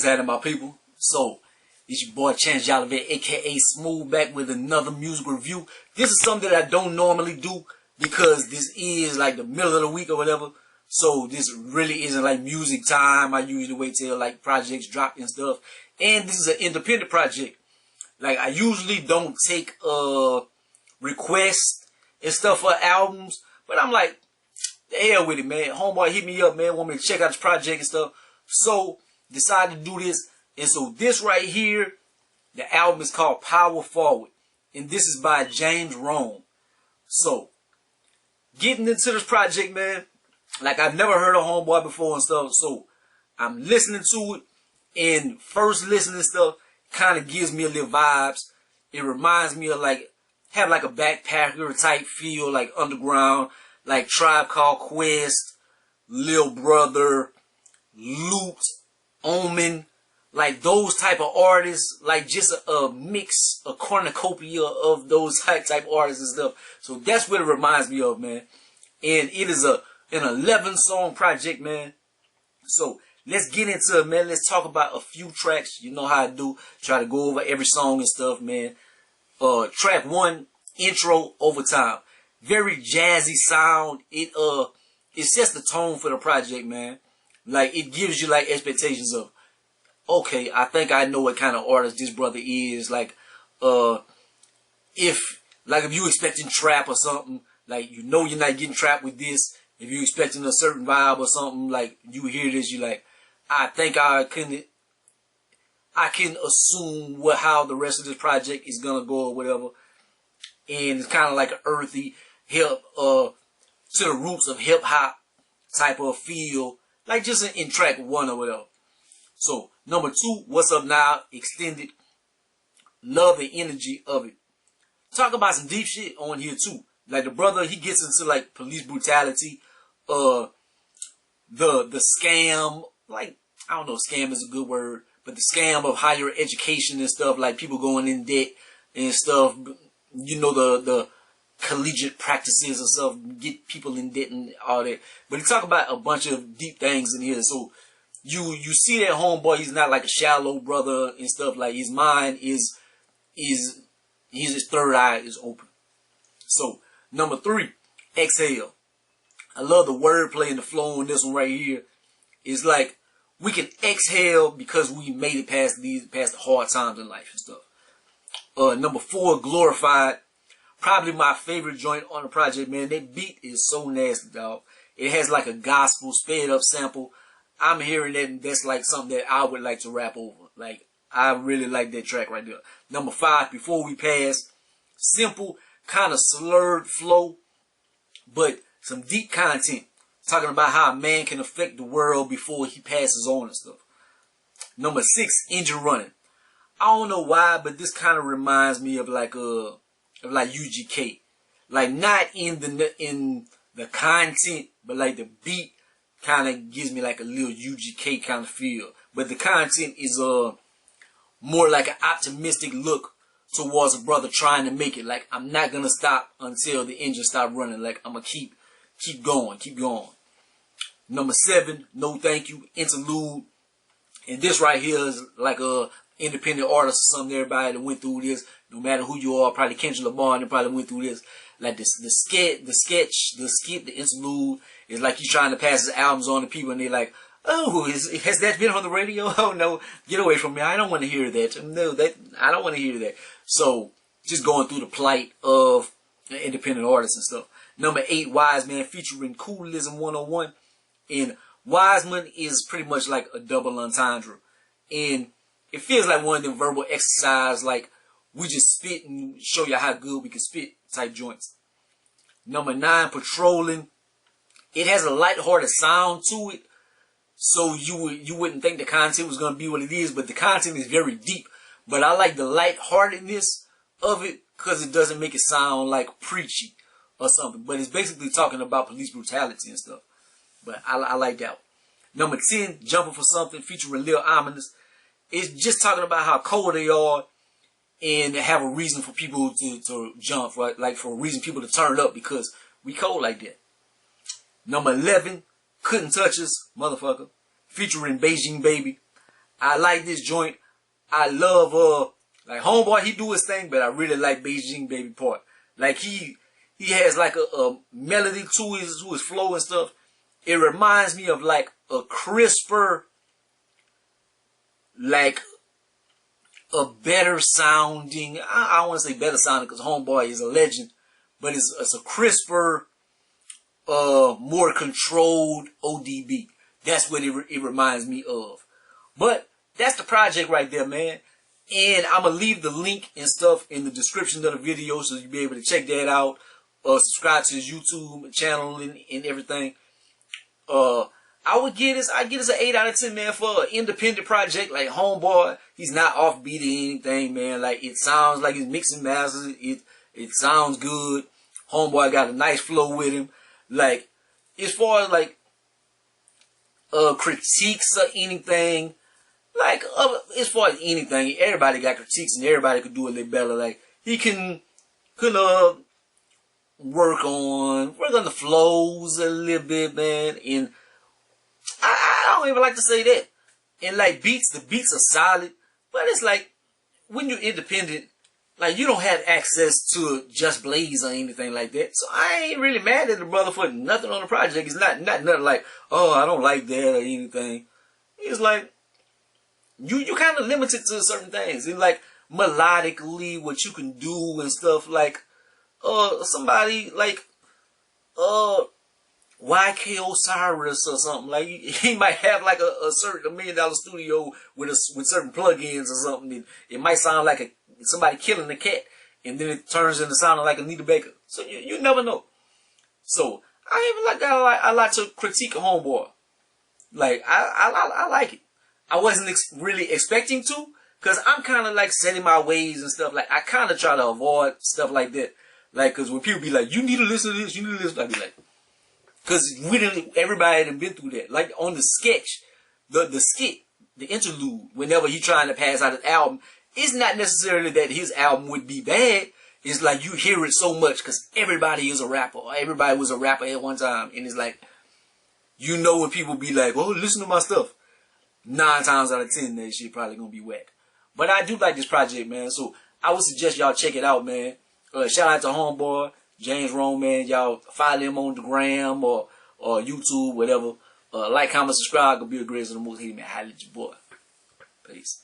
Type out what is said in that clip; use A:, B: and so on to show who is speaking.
A: What's happening, my people? So, it's your boy ChanceJolivette, aka Smooth, back with another music review. This is something that I don't normally do because this is like the middle of the week or whatever. So this really isn't like music time. I usually wait till like projects drop and stuff. And this is an independent project. Like I usually don't take requests and stuff for albums, but I'm like, the hell with it, man. Homeboy hit me up, man, want me to check out this project and stuff. So decided to do this. And so this right here, the album is called Power Forward. And this is by Roan. So, getting into this project, man, like I've never heard of Homeboy before and stuff. So, I'm listening to it. And first listening stuff kind of gives me a little vibes. It reminds me of like, have like a backpacker type feel, like underground, like Tribe Called Quest, Lil Brother, Loot, Omen. Like those type of artists, like just a mix, a cornucopia of those type artists and stuff. So that's what it reminds me of, man. And it is an 11 song project, man. So let's get into it, man. Let's talk about a few tracks. You know how I do. Try to go over every song and stuff, man. Track 1, Intro, Overtime. Very jazzy sound. It sets the tone for the project, man. Like it gives you like expectations of, okay, I think I know what kind of artist this brother is. Like, if you expecting trap or something, like, you know you're not getting trapped with this. If you're expecting a certain vibe or something, like, you hear this, you like, I think I can assume how the rest of this project is gonna go or whatever. And it's kind of like an earthy hip, to the roots of hip hop type of feel, like just in track 1 or whatever. So, number 2, What's Up Now, Extended. Love the energy of it. Talk about some deep shit on here too. Like the brother, he gets into like police brutality, the scam, like, I don't know if scam is a good word, but the scam of higher education and stuff, like people going in debt and stuff, you know, the collegiate practices and stuff, get people in debt and all that. But he talk about a bunch of deep things in here, so you see that homeboy, he's not like a shallow brother and stuff. Like his mind his third eye is open. So number 3, Exhale. I love the wordplay and the flow on this one right here. It's like we can exhale because we made it past the hard times in life and stuff. Number 4, Glorified. Probably my favorite joint on the project, man. That beat is so nasty, dog. It has like a gospel sped up sample. I'm hearing that, and that's like something that I would like to rap over. Like, I really like that track right there. Number 5, Before We Pass. Simple, kind of slurred flow, but some deep content. Talking about how a man can affect the world before he passes on and stuff. Number 6, Engine Running. I don't know why, but this kind of reminds me of like UGK. Like, not in the content, but like the beat kind of gives me like a little UGK kind of feel. But the content is more like an optimistic look towards a brother trying to make it. Like, I'm not gonna stop until the engine stop running. Like, I'm gonna keep going. Number 7, No Thank You, Interlude. And this right here is like a independent artist or something. Everybody that went through this, no matter who you are, probably Kendrick Lamar, and they probably went through this. Like the skit, the interlude is like he's trying to pass his albums on to people, and they're like, "Oh, has that been on the radio? Oh no, get away from me! I don't want to hear that. No, I don't want to hear that." So just going through the plight of independent artists and stuff. Number 8, Wiseman, featuring Coolism 101, and Wiseman is pretty much like a double entendre, and it feels like one of them verbal exercise, like we just spit and show you how good we can spit type joints. Number 9, Patrolling. It has a lighthearted sound to it, so you wouldn't think the content was gonna be what it is, but the content is very deep. But I like the lightheartedness of it because it doesn't make it sound like preachy or something. But it's basically talking about police brutality and stuff. But I like that one. Number 10, Jumping for Something, featuring Lil Ominous. It's just talking about how cold they are and have a reason for people to jump, right? Like for a reason people to turn up because we cold like that. Number 11, Couldn't Touch Us, Motherfucker, featuring Beijing Baby. I like this joint. I love like Homeboy, he do his thing, but I really like Beijing Baby part. Like he has like a melody to his flow and stuff. It reminds me of like a crisper, like a better sounding. I don't want to say better sounding because Homeboy is a legend, but it's a crisper, more controlled ODB. That's what it reminds me of. But that's the project right there, man. And I'm going to leave the link and stuff in the description of the video so you'll be able to check that out. Subscribe to his YouTube channel and everything. I get this an 8 out of 10, man, for an independent project like Homeboy. He's not offbeat or anything, man. Like, it sounds like he's mixing masters. It sounds good. Homeboy got a nice flow with him. Like, as far as like critiques or anything, like as far as anything, everybody got critiques and everybody could do a little better. Like, he could work on the flows a little bit, man. And I don't even like to say that. And like the beats are solid, but it's like when you're independent, like you don't have access to Just Blaze or anything like that. So I ain't really mad at the brother for nothing on the project. It's not nothing like, oh, I don't like that or anything. It's like you kind of limited to certain things, and like melodically what you can do and stuff. Like somebody like YK Osiris or something, like he might have like a certain $1 million studio with certain plugins or something. It might sound like somebody killing a cat, and then it turns into sounding like Anita Baker. So you never know. So I even got a lot to critique a Homeboy. Like I like it. I wasn't really expecting to, cause I'm kind of like setting my ways and stuff. Like I kind of try to avoid stuff like that. Like, cause when people be like, you need to listen to this, you need to listen, I be like, cause everybody had been through that. Like on the sketch, the skit, the interlude, whenever he trying to pass out his album, it's not necessarily that his album would be bad. It's like you hear it so much because everybody is a rapper. Or everybody was a rapper at one time. And it's like, you know when people be like, oh, listen to my stuff. 9 times out of 10, that shit probably gonna be whack. But I do like this project, man. So I would suggest y'all check it out, man. Shout out to Homeboy, James Roan, man. Y'all follow him on the gram or YouTube, whatever. Like, comment, subscribe. Gonna be a great to the most. Hey, man, holla at your boy. Peace.